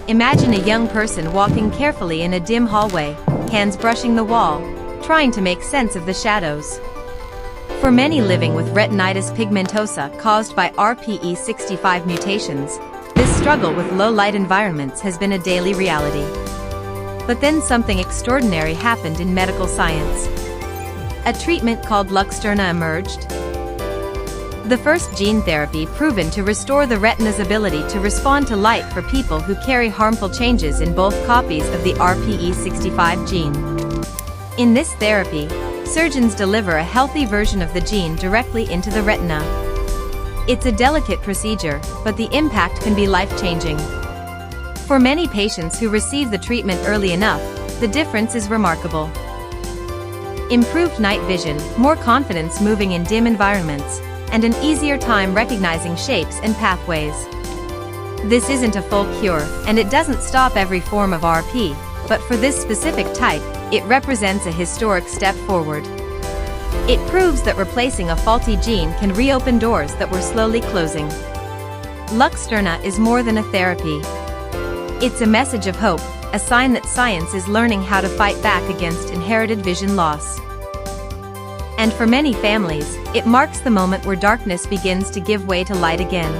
Imagine a young person walking carefully in a dim hallway, hands brushing the wall, trying to make sense of the shadows. For many living with retinitis pigmentosa caused by RPE65 mutations, this struggle with low-light environments has been a daily reality. But then something extraordinary happened in medical science. A treatment called Luxturna emerged. The first gene therapy proven to restore the retina's ability to respond to light for people who carry harmful changes in both copies of the RPE65 gene. In this therapy, surgeons deliver a healthy version of the gene directly into the retina. It's a delicate procedure, but the impact can be life-changing. For many patients who receive the treatment early enough, the difference is remarkable. Improved night vision, more confidence moving in dim environments, and an easier time recognizing shapes and pathways. This isn't a full cure, and it doesn't stop every form of RP, but for this specific type, it represents a historic step forward. It proves that replacing a faulty gene can reopen doors that were slowly closing. Luxturna is more than a therapy. It's a message of hope, a sign that science is learning how to fight back against inherited vision loss. And for many families, it marks the moment where darkness begins to give way to light again.